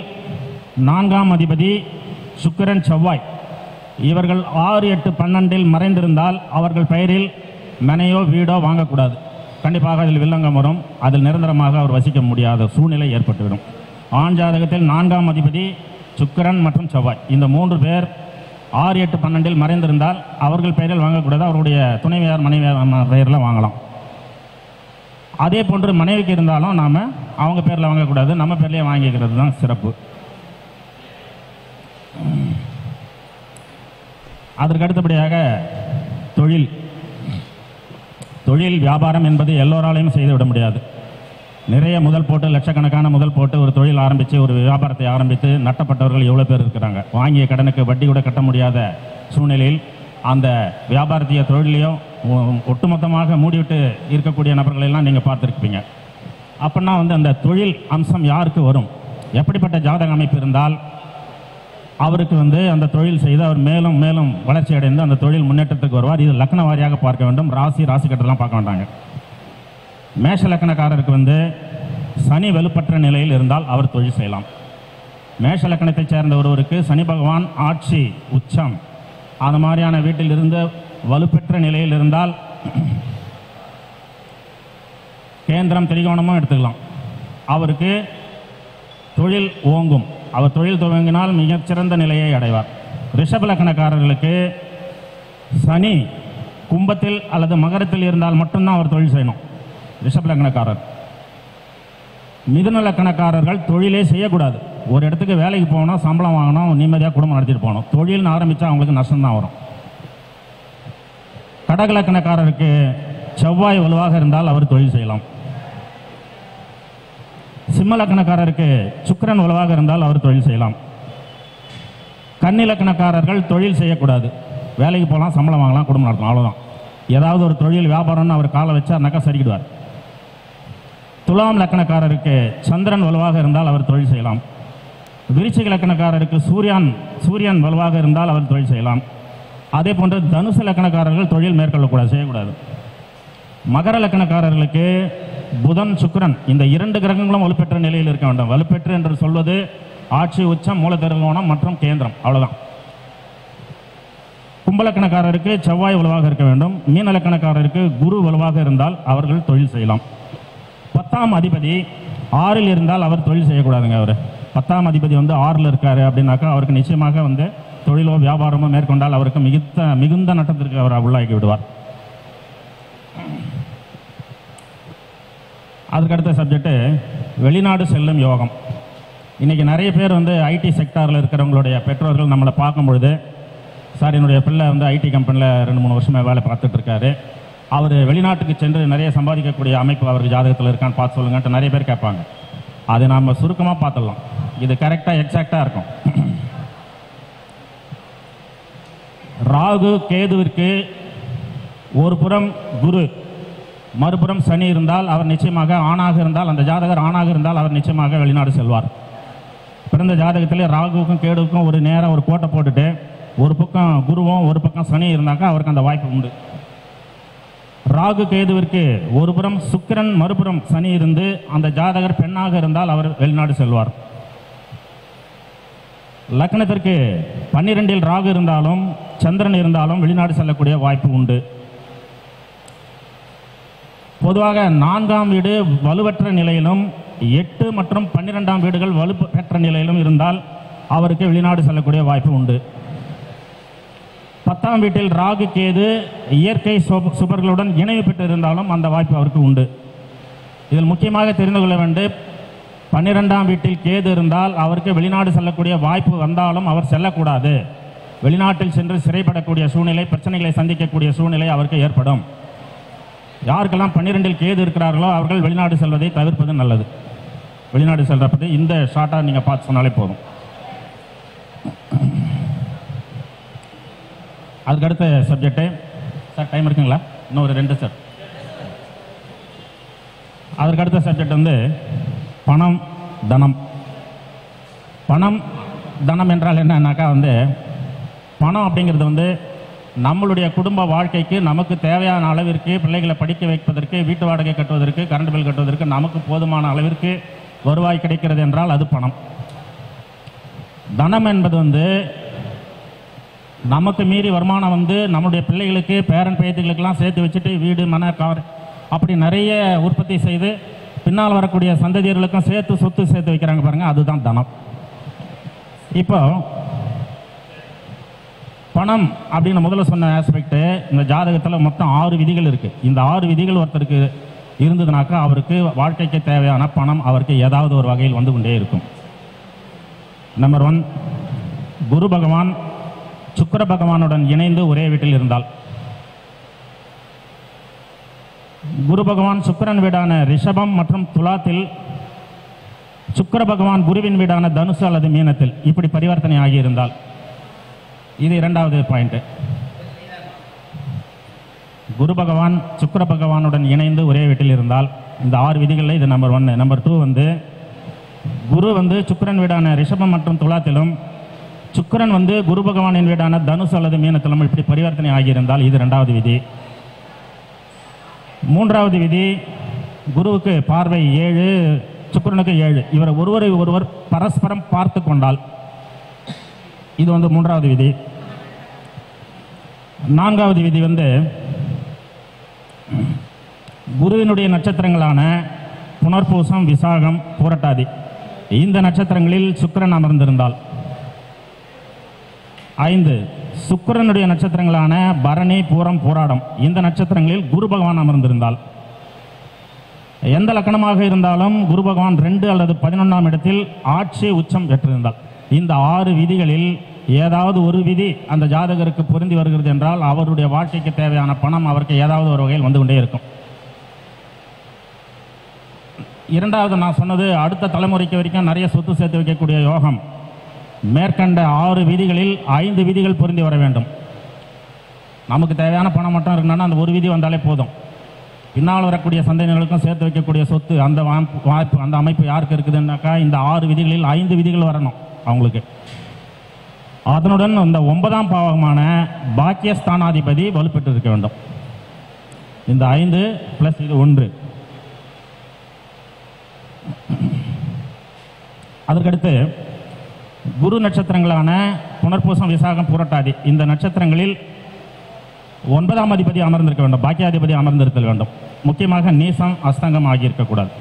4ஆம் அதிபதி சுக்கிரன் செவ்வாய் இவர்கள் 6, 8, 12 மறைந்திருந்தால் அவர்கள் பெயரில் மனையோ வீடோ வாங்கக்கூடாது. கண்டிப்பாக அதில் வில்லங்கம் வரும், அதில் நிரந்தரமாக அவர் வசிக்க முடியாத சூழ்நிலை ஏற்பட்டுவிடும். ஆண் ஜாதகத்தில் 4ஆம் அதிபதி சுக்கிரன் மற்றும் செவ்வாய் இந்த 3 பேர் 6, 8, 12 மறைந்திருந்தால் அவர்கள் பெயரில் வாங்கக்கூடாது, அவருடைய துணைவியார் மனைவியார் பெயரில் வாங்கலாம். அதே போன்று மனைவிக்கு இருந்தாலும் நாம் அவங்க பேரில் வாங்கக்கூடாது, நம்ம பேர்லேயே வாங்கிக்கிறது தான் சிறப்பு. அதற்கு அடுத்தபடியாக தொழில் வியாபாரம் என்பது எல்லோராலையும் செய்துவிட முடியாது. நிறைய முதல் போட்டு லட்சக்கணக்கான முதல் போட்டு ஒரு தொழில் ஆரம்பித்து ஒரு வியாபாரத்தை ஆரம்பித்து நட்டப்பட்டவர்கள் எவ்வளோ பேர் இருக்கிறாங்க. வாங்கிய கடனுக்கு வட்டி கூட கட்ட முடியாத சூழ்நிலையில் அந்த வியாபாரத்தையோ தொழிலையோ ஒட்டுமொத்தமாக மூடிவிட்டு இருக்கக்கூடிய நபர்களெல்லாம் நீங்கள் பார்த்துருப்பீங்க. அப்படின்னா வந்து அந்த தொழில் அம்சம் யாருக்கு வரும்? எப்படிப்பட்ட ஜாதக அமைப்பு இருந்தால் அவருக்கு வந்து அந்த தொழில் செய்து அவர் மேலும் மேலும் வளர்ச்சி அடைந்து அந்த தொழில் முன்னேற்றத்துக்கு வருவார்? இது லக்ன வாரியாக பார்க்க வேண்டும், ராசி கட்டெல்லாம் பார்க்க வேண்டாங்க. மேஷ லக்கணக்காரருக்கு வந்து சனி வலுப்பற்ற நிலையில் இருந்தால் அவர் தொழில் செய்யலாம். மேஷ லக்கணத்தைச் சேர்ந்த ஒருவருக்கு சனி பகவான் ஆட்சி உச்சம் அந்த மாதிரியான வீட்டில் இருந்து வலுப்பெற்ற நிலையில் இருந்தால் கேந்திரம் திரிகோணமும் எடுத்துக்கலாம், அவருக்கு தொழில் ஓங்கும், அவர் தொழில் துவங்கினால் மிகச்சிறந்த நிலையை அடைவார். ரிஷப லக்கணக்காரர்களுக்கு சனி கும்பத்தில் அல்லது மகரத்தில் இருந்தால் மட்டும்தான் அவர் தொழில் செய்யணும். ரிஷப லக்கணக்காரர். மிதுன லக்கணக்காரர்கள் தொழிலே செய்யக்கூடாது. ஒரு இடத்துக்கு வேலைக்கு போகணும், சம்பளம் வாங்கணும், நிம்மதியாக குடும்பம் நடத்திட்டு போகணும். தொழில்னு ஆரம்பித்தா அவங்களுக்கு நஷ்டம்தான் வரும். கடக லக்கணக்காரருக்கு செவ்வாய் வலுவாக இருந்தால் அவர் தொழில் செய்யலாம். சிம்ம லக்கணக்காரருக்கு சுக்கிரன் வலுவாக இருந்தால் அவர் தொழில் செய்யலாம். கன்னி லக்கணக்காரர்கள் தொழில் செய்யக்கூடாது, வேலைக்கு போகலாம், சம்பளம் வாங்கலாம், குடும்பம் நடத்தலாம், அவ்வளோதான். ஏதாவது ஒரு தொழில் வியாபாரம்னு அவர் காலை வச்சார்னாக்கா சரிக்கிடுவார். துலாம் லக்கணக்காரருக்கு சந்திரன் வலுவாக இருந்தால் அவர் தொழில் செய்யலாம். விருச்சிக லக்கணக்காரருக்கு சூரியன் வலுவாக இருந்தால் அவர் தொழில் செய்யலாம். அதே போன்று தனுசு லக்கணக்காரர்கள் தொழில் மேற்கொள்ளக்கூடாது, செய்யக்கூடாது. மகர லக்கணக்காரர்களுக்கு புதன் சுக்கிரன் இந்த 2 கிரகங்களும் வலுப்பெற்ற நிலையில் இருக்க வேண்டும். வலுப்பெற்று என்று சொல்வது ஆட்சி, உச்சம், மூலத்திருகோணம் மற்றும் கேந்திரம், அவ்வளவுதான். கும்பலக்கணக்காரருக்கு செவ்வாய் வலுவாக இருக்க வேண்டும். மீன லக்கணக்காரருக்கு குரு வலுவாக இருந்தால் அவர்கள் தொழில் செய்யலாம். 10ஆம் அதிபதி 6ல் இருந்தால் அவர் தொழில் செய்யக்கூடாதுங்க. அவர் 10ஆம் அதிபதி 6ல் இருக்காரு அப்படின்னாக்கா அவருக்கு நிச்சயமாக தொழிலோ வியாபாரமோ மேற்கொண்டால் அவருக்கு மிகுந்த நட்டத்திற்கு அவர் உள்ளாக்கி விடுவார். அதுக்கடுத்த சப்ஜெக்ட் வெளிநாடு செல்லும் யோகம். இன்றைக்கி நிறைய பேர் ஐடி செக்டாரில் இருக்கிறவங்களுடைய பெற்றோர்கள் நம்மளை பார்க்கும்பொழுது, சார் என்னுடைய பிள்ளை ஐடி கம்பெனியில் 2-3 வருஷமாக வேலை பார்த்துட்டு இருக்காரு, அவர் வெளிநாட்டுக்கு சென்று நிறைய சம்பாதிக்கக்கூடிய அமைப்பு அவருக்கு ஜாதகத்தில் இருக்கான்னு பார்த்து சொல்லுங்கன்ட்டு நிறைய பேர் கேட்பாங்க. அது நாம் சுருக்கமாக பார்த்துடலாம். இது கரெக்டாக எக்ஸாக்டாக இருக்கும். ராகு கேதுவிற்கு ஒரு புறம் குரு, மறுபுறம் சனி இருந்தால் அவர் நிச்சயமாக ஆணாக இருந்தால், அந்த ஜாதகர் ஆணாக இருந்தால் அவர் நிச்சயமாக வெளிநாடு செல்வார். பிறந்த ஜாதகத்திலே ராகுவுக்கும் கேதுவுக்கும் ஒரு நேரம் ஒரு கோட்டை போட்டுட்டு ஒரு பக்கம் குருவும் ஒரு பக்கம் சனி இருந்தாக்கா அவருக்கு அந்த வாய்ப்பு உண்டு. ராகு கேதுவிற்கு ஒரு புறம் சுக்கிரன் மறுபுறம் சனி இருந்து அந்த ஜாதகர் பெண்ணாக இருந்தால் அவர் வெளிநாடு செல்வார். லக்னத்திற்கு 12ல் ராகு இருந்தாலும் சந்திரன் இருந்தாலும் வெளிநாடு செல்லக்கூடிய வாய்ப்பு உண்டு. பொதுவாக 4ஆம் வீடு வலுவற்ற நிலையிலும் 8 மற்றும் 12ஆம் வீடுகள் வலுப்பெற்ற நிலையிலும் இருந்தால் அவருக்கு வெளிநாடு செல்லக்கூடிய வாய்ப்பு உண்டு. 10ஆம் வீட்டில் ராகு கேது இயற்கை சுபர்களுடன் இணைவு பெற்று இருந்தாலும் அந்த வாய்ப்பு அவருக்கு உண்டு. இதில் முக்கியமாக தெரிந்து கொள்ள வேண்டும், 12ஆம் வீட்டில் கேது இருந்தால் அவருக்கு வெளிநாடு செல்லக்கூடிய வாய்ப்பு வந்தாலும் அவர் செல்லக்கூடாது. வெளிநாட்டில் சென்று சிறைப்படக்கூடிய சூழ்நிலை, பிரச்சனைகளை சந்திக்கக்கூடிய சூழ்நிலை அவருக்கு ஏற்படும். யாருக்கெல்லாம் 12ல் கேது இருக்கிறார்களோ அவர்கள் வெளிநாடு செல்வதை தவிர்ப்பது நல்லது. வெளிநாடு செல்றப்பது இந்த ஷார்ட்டாக நீங்கள் பார்த்து சொன்னாலே போதும். அதுக்கடுத்த சப்ஜெக்டு சார், டைம் இருக்குங்களா? இன்னொரு 2 சார். அதற்கடுத்த சப்ஜெக்ட் பணம் தனம். பணம் தனம் என்றால் என்னன்னாக்கா பணம் அப்படிங்கிறது நம்மளுடைய குடும்ப வாழ்க்கைக்கு நமக்கு தேவையான அளவிற்கு பிள்ளைகளை படிக்க வைப்பதற்கு, வீட்டு வாடகை கட்டுவதற்கு, கரண்ட் பில் கட்டுவதற்கு நமக்கு போதுமான அளவிற்கு வருவாய் கிடைக்கிறது என்றால் அது பணம். தனம் என்பது நமக்கு மீறி வருமானம் நம்முடைய பிள்ளைகளுக்கு, பேரன் பேத்திகளுக்கெல்லாம் சேர்த்து வச்சுட்டு வீடு, மன, கார் அப்படி நிறைய உற்பத்தி செய்து பின்னால் வரக்கூடிய சந்ததியர்களுக்கும் சொத்து சேர்த்து வைக்கிறாங்க பாருங்கள், அதுதான் தனம். இப்போ பணம் அப்படின்னு முதல்ல சொன்ன ஆஸ்பெக்ட், இந்த ஜாதகத்தில் மொத்தம் 6 விதிகள் இருக்குது. இந்த 6 விதிகள் ஒருத்தருக்கு இருந்ததுனாக்கா அவருக்கு வாழ்க்கைக்கு தேவையான பணம் அவருக்கு ஏதாவது ஒரு வகையில் வந்து கொண்டே இருக்கும். நம்பர் 1, குரு பகவான் சுக்கிர பகவானுடன் இணைந்து ஒரே வீட்டில் இருந்தால். குரு பகவான் சுக்கிரன் வீடான ரிஷபம் மற்றும் துலாத்தில், சுக்கிர பகவான் குருவின் வீடான தனுசு அல்லது மீனத்தில் இப்படி பரிவர்த்தனை ஆகியிருந்தால், இது 2வது பாயிண்ட். குரு பகவான் சுக்கிர பகவானுடன் இணைந்து ஒரே வீட்டில் இருந்தால் இந்த 6 விதிகளில் இது நம்பர் 1. நம்பர் 2 குரு சுக்கிரன் வீடான ரிஷபம் மற்றும் துலாத்திலும், சுக்கிரன் குரு பகவானின் வீடான தனுசு அல்லது மீனத்திலும் இப்படி பரிவர்த்தனை ஆகியிருந்தால் இது 2வது விதி. 3வது விதி, குருவுக்கு பார்வை 7, சுக்கிரனுக்கு 7, இவர் ஒருவரை ஒருவர் பரஸ்பரம் பார்த்து கொண்டால் இது 3வது விதி. 4வது விதி குருவினுடைய நட்சத்திரங்களான புனர்பூசம், விசாகம், பூரட்டாதி இந்த நட்சத்திரங்களில் சுக்கிரன் அமர்ந்திருந்தால். 5, சுக்கிரனுடைய நட்சத்திரங்களான பரணி, பூரம், பூராடம் இந்த நட்சத்திரங்களில் குரு பகவான் அமர்ந்திருந்தால். எந்த லக்கணமாக இருந்தாலும் குரு பகவான் 2 அல்லது 11ஆம் இடத்தில் ஆட்சி, உச்சம் பெற்றிருந்தால். இந்த 6 விதிகளில் ஏதாவது ஒரு விதி அந்த ஜாதகருக்கு பொருந்தி வருகிறது என்றால் அவருடைய வாழ்க்கைக்கு தேவையான பணம் அவருக்கு ஏதாவது ஒரு வகையில் வந்து கொண்டே இருக்கும். 2வது நான் சொன்னது அடுத்த தலைமுறைக்கு வரைக்கும் நிறைய சொத்து சேர்த்து வைக்கக்கூடிய யோகம். மேற்கண்ட 6 விதிகளில் 5 விதிகள் பொருந்தி வர வேண்டும். நமக்கு தேவையான பணம் மட்டும் இருக்குன்னா அந்த ஒரு விதி வந்தாலே போதும். பின்னால் வரக்கூடிய சந்ததியினர்களுக்கும் சேர்த்து வைக்கக்கூடிய சொத்து அந்த வாய்ப்பு, அந்த அமைப்பு யாருக்கு இருக்குதுன்னாக்கா இந்த 6 விதிகளில் 5 விதிகள் வரணும் அவங்களுக்கு. அதனுடன் இந்த 9ஆம் பாவகமான பாக்கியஸ்தானாதிபதி வலுப்பெற்று இருக்க வேண்டும். இந்த 5 பிளஸ் இது 1. அதற்கடுத்து குரு நட்சத்திரங்களான புனர்பூசம், விசாகம், பூரட்டாதி இந்த நட்சத்திரங்களில் 9ஆம் அதிபதி அமர்ந்திருக்க வேண்டும், பாக்கியாதிபதி அமர்ந்திருத்தல் வேண்டும். முக்கியமாக நீசம், அஸ்தங்கம் ஆகியிருக்கக்கூடாது.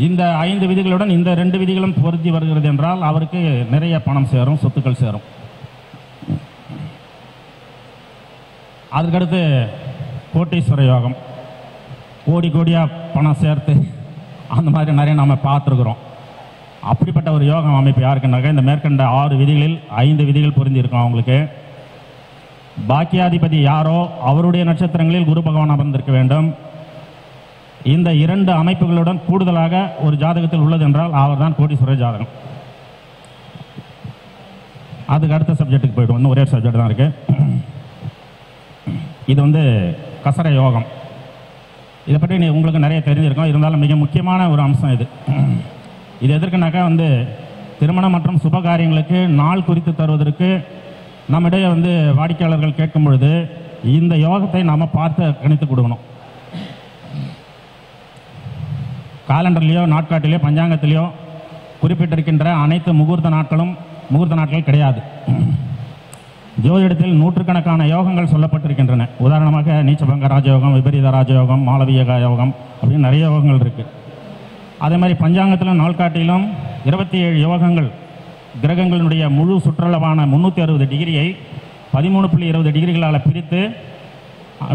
இந்த 5 விதிகளுடன் இந்த 2 விதிகளும் பொருத்தி வருகிறது என்றால் அவருக்கு நிறைய பணம் சேரும், சொத்துக்கள் சேரும். அதுக்கடுத்து கோட்டீஸ்வர யோகம், கோடி கோடியாக பணம் சேர்த்து அந்த மாதிரி நிறைய நாம் பார்த்துருக்குறோம். அப்படிப்பட்ட ஒரு யோகம் அமைப்பு யாருக்குன்னாக்க இந்த மேற்கண்ட 6 விதிகளில் 5 விதிகள் பொருந்தி இருக்கும் அவங்களுக்கு. பாக்கியாதிபதி யாரோ அவருடைய நட்சத்திரங்களில் குரு பகவான் அமர்ந்திருக்க வேண்டும். இந்த 2 அமைப்புகளுடன் கூடுதலாக ஒரு ஜாதகத்தில் உள்ளது என்றால் அவர் தான் கோடீஸ்வர ஜாதகம். அதுக்கு அடுத்த சப்ஜெக்ட்டுக்கு போய்டும். இன்னும் ஒரே சப்ஜெக்ட் தான் இருக்குது. இது கசர யோகம். இதை பற்றி உங்களுக்கு நிறைய தெரிஞ்சிருக்கும். இருந்தாலும் மிக முக்கியமான ஒரு அம்சம் இது. இது எதற்குனாக்கா திருமணம் மற்றும் சுப காரியங்களுக்கு நாள் குறித்து தருவதற்கு நம்மிடையே வாடிக்கையாளர்கள் கேட்கும் பொழுது இந்த யோகத்தை நாம் பார்த்து கணித்து கொடுக்கணும். காலண்டர்லேயோ நாட்காட்டிலேயோ பஞ்சாங்கத்திலேயோ குறிப்பிட்டிருக்கின்ற அனைத்து முகூர்த்த நாட்களும் முகூர்த்த நாட்கள் கிடையாது. ஜோதிடத்தில் நூற்றுக்கணக்கான யோகங்கள் சொல்லப்பட்டிருக்கின்றன. உதாரணமாக நீச்சபங்க ராஜயோகம், விபரீத ராஜயோகம், மாளவியக யோகம் அப்படின்னு நிறைய யோகங்கள் இருக்குது. அதே மாதிரி பஞ்சாங்கத்திலும் நாள்காட்டிலும் 27 யோகங்கள் கிரகங்களினுடைய முழு சுற்றளவான 360 டிகிரியை 13.20 டிகிரிகளால் பிரித்து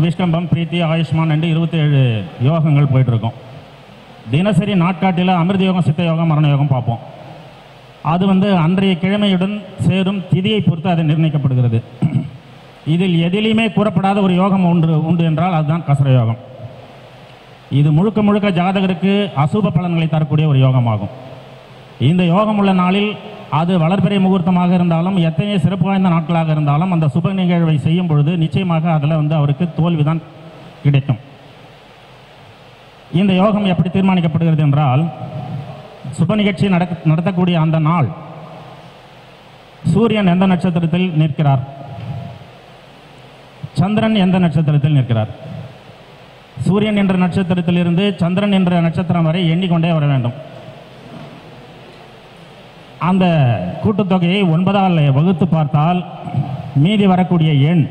விஷ்கம்பம், பிரீத்தி, ஆயுஷ்மான் என்று 27 யோகங்கள் போயிட்டுருக்கோம். தினசரி நாட்காட்டில் அமிர்த யோகம், சித்த யோகம், மரண யோகம் பார்ப்போம். அது அன்றைய கிழமையுடன் சேரும் திதியை பொறுத்து அது நிர்ணயிக்கப்படுகிறது. இதில் எதிலையுமே கூறப்படாத ஒரு யோகம் உண்டு என்றால் அதுதான் கசர யோகம். இது முழுக்க முழுக்க ஜாதகருக்கு அசுப பலன்களை தரக்கூடிய ஒரு யோகமாகும். இந்த யோகம் உள்ள நாளில் அது வளர்பிறை முகூர்த்தமாக இருந்தாலும் எத்தனை சிறப்பு வாய்ந்த நாட்களாக இருந்தாலும் அந்த சுப நிகழ்வை செய்யும் பொழுது நிச்சயமாக அதில் அவருக்கு தோல்விதான் கிடைக்கும். இந்த யோகம் எப்படி தீர்மானிக்கப்படுகிறது என்றால், சுப நிகழ்ச்சி நடத்தக்கூடிய அந்த நாள் சூரியன் எந்த நட்சத்திரத்தில் நிற்கிறார், சந்திரன் எந்த நட்சத்திரத்தில் நிற்கிறார், சூரியன் என்ற நட்சத்திரத்திலிருந்து சந்திரன் என்ற நட்சத்திரம் வரை எண்ணிக்கொண்டே வர வேண்டும். அந்த கூட்டுத்தொகையை 9ஆல் வகுத்து பார்த்தால் மீதி வரக்கூடிய எண்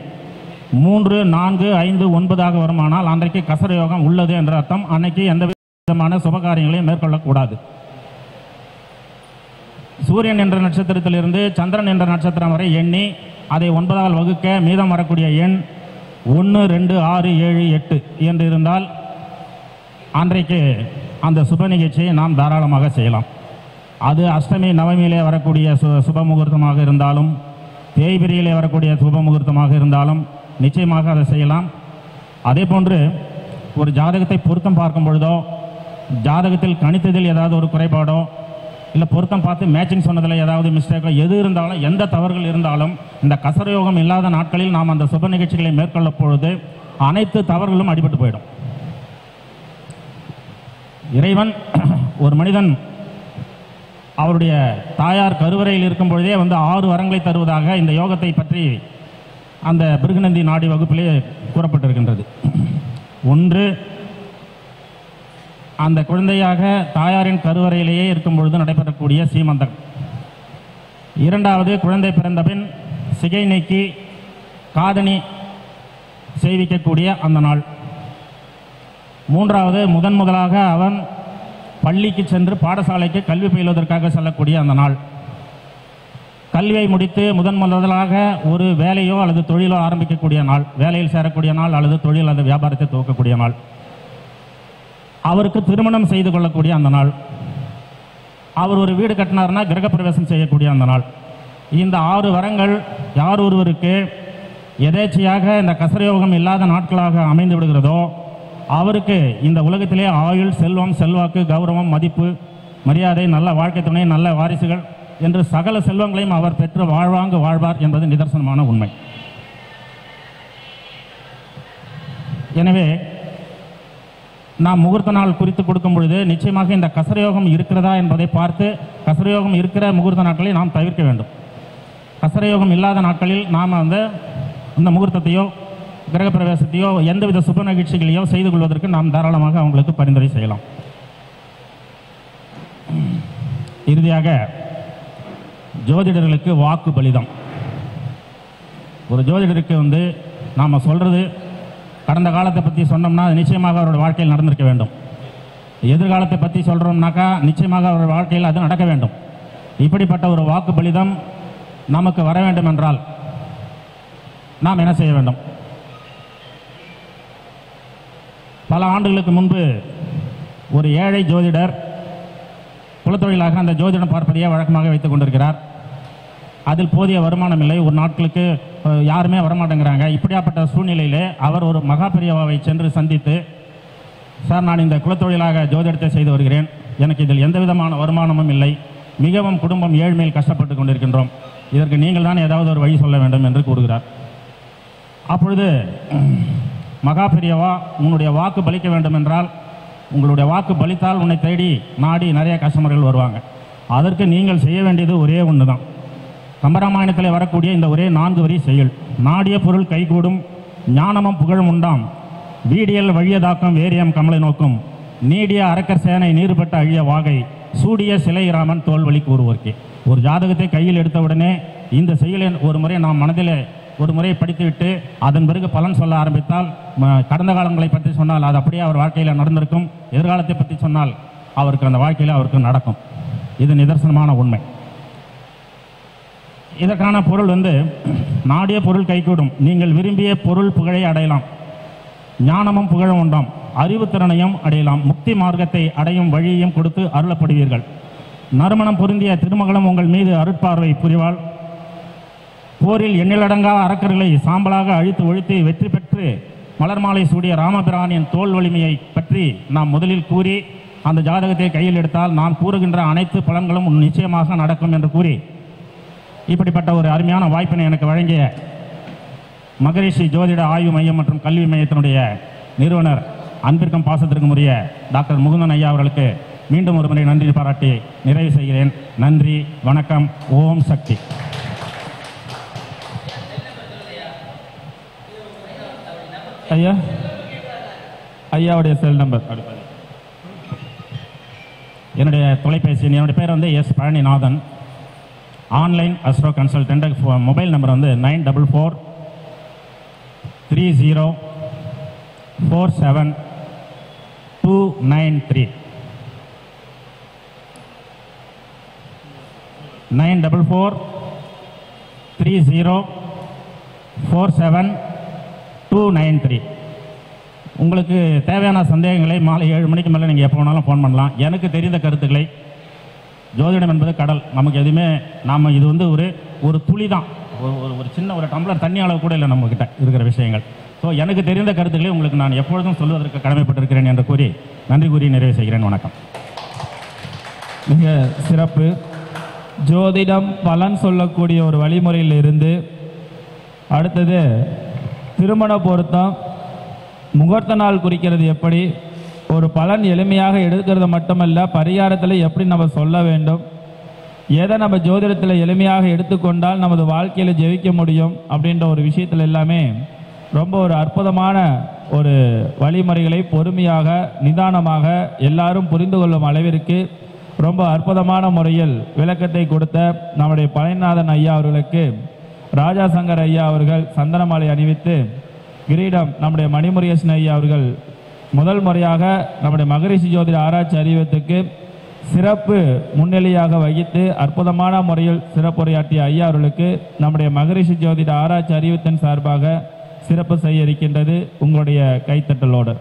3, 4, 5, 9 வருமானால் அன்றைக்கு கசர யோகம் உள்ளது என்ற அர்த்தம். அன்னைக்கு எந்த விதமான சுபகாரியங்களையும் மேற்கொள்ளக்கூடாது. சூரியன் என்ற நட்சத்திரத்திலிருந்து சந்திரன் என்ற நட்சத்திரம் வரை எண்ணி அதை 9ஆல் வகுக்க மீதம் வரக்கூடிய எண் 1, 2, 6, 7, 8 என்று இருந்தால் அன்றைக்கு அந்த சுப நிகழ்ச்சியை நாம் தாராளமாக செய்யலாம். அது அஷ்டமி நவமியிலே வரக்கூடிய சுப முகூர்த்தமாக இருந்தாலும் தேய்பிரியிலே வரக்கூடிய சுப முகூர்த்தமாக இருந்தாலும் நிச்சயமாக அதை செய்யலாம். அதே போன்று ஒரு ஜாதகத்தை பொருத்தம் பார்க்கும் பொழுதோ, ஜாதகத்தில் கணித்ததில் ஏதாவது ஒரு குறைபாடோ, இல்லை பொருத்தம் பார்த்து மேட்சிங் சொன்னதில் ஏதாவது மிஸ்டேக்கோ எது இருந்தாலும், எந்த தவறுகள் இருந்தாலும் இந்த கசரயோகம் இல்லாத நாட்களில் நாம் அந்த சுப நிகழ்ச்சிகளை மேற்கொள்ளும் பொழுது அனைத்து தவறுகளும் அடிபட்டு போயிடும். இறைவன் ஒரு மனிதன் அவருடைய தாயார் கருவறையில் இருக்கும் பொழுதே 6 வரங்களை தருவதாக இந்த யோகத்தை பற்றி அந்த பிருகுநந்தி நாடி வகுப்பிலே கூறப்பட்டிருக்கின்றது. ஒன்று, அந்த குழந்தையாக தாயாரின் கருவறையிலேயே இருக்கும் பொழுது நடைபெறக்கூடிய சீமந்தம். இரண்டாவது, குழந்தை பிறந்த பின் சிகை நீக்கி காதணி செய்விக்கக்கூடிய அந்த நாள். மூன்றாவது, முதலாக அவன் பள்ளிக்கு சென்று பாடசாலைக்கு கல்வி பயிலுவதற்காக செல்லக்கூடிய அந்த நாள். கல்வியை முடித்து முதலாக ஒரு வேலையோ அல்லது தொழிலோ ஆரம்பிக்கக்கூடிய நாள், வேலையில் சேரக்கூடிய நாள் அல்லது தொழில் அல்லது வியாபாரத்தை துவக்கக்கூடிய நாள். அவருக்கு திருமணம் செய்து கொள்ளக்கூடிய அந்த நாள். அவர் ஒரு வீடு கட்டினார்னா கிரகப்பிரவேசம் செய்யக்கூடிய அந்த நாள். இந்த 6 வரங்கள் யார் ஒருவருக்கு எதேச்சையாக இந்த கசரயோகம் இல்லாத நாட்களாக அமைந்து விடுகிறதோ அவருக்கு இந்த உலகத்திலே ஆயுள், செல்வம், செல்வாக்கு, கௌரவம், மதிப்பு, மரியாதை, நல்ல வாழ்க்கை துணை, நல்ல வாரிசுகள் என்று சகல செல்வங்களையும் அவர் பெற்று வாழ்வாங்கு வாழ்வார் என்பது நிதர்சனமான உண்மை. எனவே நாம் முகூர்த்த நாள் குறித்து கொடுக்கும் பொழுது நிச்சயமாக இந்த கசரயோகம் இருக்கிறதா என்பதை பார்த்து கசரயோகம் இருக்கிற முகூர்த்த நாட்களை நாம் தவிர்க்க வேண்டும். கசரயோகம் இல்லாத நாட்களில் நாம் அந்த முகூர்த்தத்தையோ கிரகப்பிரவேசத்தையோ எந்தவித சுப நிகழ்ச்சிகளையோ செய்து கொள்வதற்கு நாம் தாராளமாக அவங்களுக்கு பரிந்துரை செய்யலாம். இறுதியாக ஜோதிடர்களுக்கு வாக்கு பலிதம். ஒரு ஜோதிடருக்கு நாம் சொல்கிறது கடந்த காலத்தை பற்றி சொன்னோம்னா அது நிச்சயமாக அவரோட வாழ்க்கையில் நடந்திருக்க வேண்டும். எதிர்காலத்தை பற்றி சொல்கிறோம்னாக்கா நிச்சயமாக அவரோட வாழ்க்கையில் அது நடக்க வேண்டும். இப்படிப்பட்ட ஒரு வாக்கு பலிதம் நமக்கு வர வேண்டும் என்றால் நாம் என்ன செய்ய வேண்டும்? பல ஆண்டுகளுக்கு முன்பு ஒரு ஏழை ஜோதிடர் குலத்தொழிலாக அந்த ஜோதிடம் பார்ப்பதையே வழக்கமாக வைத்துக் கொண்டிருக்கிறார். அதில் போதிய வருமானம் இல்லை. ஒரு நாட்களுக்கு யாருமே வரமாட்டேங்கிறாங்க. இப்படியாப்பட்ட சூழ்நிலையிலே அவர் ஒரு மகா பெரியவாவை சென்று சந்தித்து, சார், நான் இந்த குலத்தொழிலாக ஜோதிடத்தை செய்து வருகிறேன், எனக்கு இதில் எந்த விதமான வருமானமும் இல்லை, மிகவும் குடும்பம் ஏழ்மையில் கஷ்டப்பட்டு கொண்டிருக்கின்றோம், இதற்கு நீங்கள் தான் ஏதாவது ஒரு வழி சொல்ல வேண்டும் என்று கூறுகிறார். அப்பொழுது மகா பெரியவா, உன்னுடைய வாக்கு பலிக்க வேண்டும் என்றால், உங்களுடைய வாக்கு பலித்தால் உன்னை தேடி நாடி நிறைய கஸ்டமர்கள் வருவாங்க. அதற்கு நீங்கள் செய்ய வேண்டியது ஒரே ஒன்று தான். கம்பராமாயணத்தில் வரக்கூடிய இந்த ஒரே 4 வரி செயல்: நாடிய பொருள் கைகூடும், ஞானமும் புகழும் உண்டாம், வீடியல் வழியதாக்கம் வேரியம் கமலை நோக்கும், நீடிய அரக்கர் சேனை நீர்பட்ட அழிய வாகை, சூடிய சிலை ராமன் தோல்வழி கூறுவோர்க்கே. ஒரு ஜாதகத்தை கையில் எடுத்தவுடனே இந்த செயலை ஒரு முறை நாம் மனதில் ஒரு முறை படித்துவிட்டு அதன் பிறகு பலன் சொல்ல ஆரம்பித்தால், கடந்த காலங்களை பற்றி சொன்னால் அது அப்படியே அவர் வாழ்க்கையில் நடந்திருக்கும், எதிர்காலத்தை பற்றி சொன்னால் அவருக்கு அந்த வாழ்க்கையில் அவருக்கு நடக்கும். இது நிதர்சனமான உண்மை. இதற்கான பொருள் நாடிய பொருள் கைகூடும், நீங்கள் விரும்பிய பொருள் புகழை அடையலாம், ஞானமும் புகழும் உண்டாம், அறிவுத்திறனையும் அடையலாம், முக்தி மார்க்கத்தை அடையும் வழியையும் கொடுத்து அருளப்படுவீர்கள், நறுமணம் பொருந்திய திருமகளும் உங்கள் மீது அருட்பார்வை புரிவாள், போரில் எண்ணிலடங்கா அரக்கர்களை சாம்பலாக அழித்து ஒழித்து வெற்றி பெற்று மலர் மாலை சூடிய ராமபிரானின் தோல் வலிமையை பற்றி நாம் முதலில் கூறி அந்த ஜாதகத்தை கையில் எடுத்தால் நாம் கூறுகின்ற அனைத்து பலன்களும் நிச்சயமாக நடக்கும் என்று கூறி, இப்படிப்பட்ட ஒரு அருமையான வாய்ப்பினை எனக்கு வழங்கிய மகரிஷி ஜோதிட ஆய்வு மையம் மற்றும் கல்வி மையத்தினுடைய நிறுவனர் அன்பிற்கும் பாசத்திற்கும் உரிய டாக்டர் முகுந்தன் ஐயா அவர்களுக்கு மீண்டும் ஒரு முறை நன்றி பாராட்டி நிறைவு செய்கிறேன். நன்றி, வணக்கம், ஓம் சக்தி. ஐயா, ஐயாவுடைய செல் நம்பர் என்னுடைய தொலைபேசி, என்னுடைய பேர் S Palaninathan, online astro consultant. Mobile number 9440472939. 9440472939. உங்களுக்கு தேவையான சந்தேகங்களை மாலை 7 மணிக்கு மேலே நீங்கள் எப்போ வேணாலும் ஃபோன் பண்ணலாம். எனக்கு தெரிந்த கருத்துக்களை, ஜோதிடம் என்பது கடல், நமக்கு எதுவுமே நாம் இது ஒரு துளி தான், ஒரு சின்ன ஒரு டம்ளர் தண்ணி அளவு கூட இல்லை நம்மக்கிட்ட இருக்கிற விஷயங்கள். ஸோ எனக்கு தெரிந்த கருத்துக்களை உங்களுக்கு நான் எப்பொழுதும் சொல்வதற்கு கடமைப்பட்டிருக்கிறேன் என்று கூறி நன்றி கூறி நிறைவு செய்கிறேன். வணக்கம். மிக சிறப்பு. ஜோதிடம் பலன் சொல்லக்கூடிய ஒரு வழிமுறையில் இருந்து அடுத்தது திருமண பொருத்தம், முகூர்த்த நாள் குறிக்கிறது எப்படி, ஒரு பலன் எளிமையாக எடுக்கிறது மட்டுமல்ல, பரிகாரத்தில் எப்படி நம்ம சொல்ல வேண்டும், எதை நம்ம ஜோதிடத்தில் எளிமையாக எடுத்துக்கொண்டால் நமது வாழ்க்கையில் ஜெயிக்க முடியும் அப்படின்ற ஒரு விஷயத்தில் எல்லாமே ரொம்ப ஒரு அற்புதமான ஒரு வழிமுறைகளை பொறுமையாக நிதானமாக எல்லாரும் புரிந்து கொள்ளும் அளவிற்கு ரொம்ப அற்புதமான முறையில் விளக்கத்தை கொடுத்த நம்முடைய பழனிநாதன் ஐயா அவர்களுக்கு ராஜா சங்கர் ஐயா அவர்கள் சந்தனமாலை அணிவித்து, கிரீடம் நம்முடைய மணிமுருகேசன் ஐயா அவர்கள் முதல் முறையாக நம்முடைய மகரிஷி ஜோதிட ஆராய்ச்சி அறிவியத்துக்கு சிறப்பு முன்னிலையாக வகித்து அற்புதமான முறையில் சிறப்புரையாற்றிய ஐயா அவர்களுக்கு நம்முடைய மகரிஷி ஜோதிட ஆராய்ச்சி அறிவித்தின் சார்பாக சிறப்பு செய்ய இருக்கின்றது. உங்களுடைய கைத்தட்டலோடு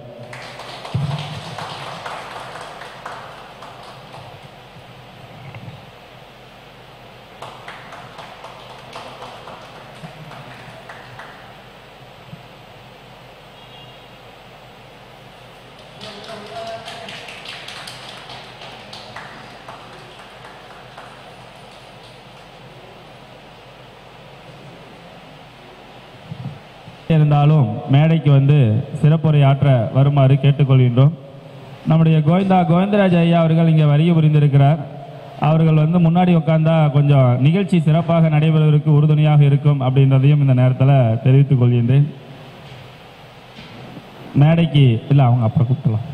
இருந்தாலும் மேடைக்கு சிறப்புரையாற்ற வருமாறு கேட்டுக்கொள்கின்றோம். நம்முடைய கோவிந்தராஜ் ஐயா அவர்கள் இங்கே வருகை புரிந்திருக்கிறார். அவர்கள் வந்து முன்னாடி உட்காந்தா கொஞ்சம் நிகழ்ச்சி சிறப்பாக நடைபெறுவதற்கு உறுதுணையாக இருக்கும் அப்படின்றதையும் இந்த நேரத்தில் தெரிவித்துக் கொள்கின்றேன். மேடைக்கு இல்லை, அவங்க அப்புறம் கூப்பிடலாம்.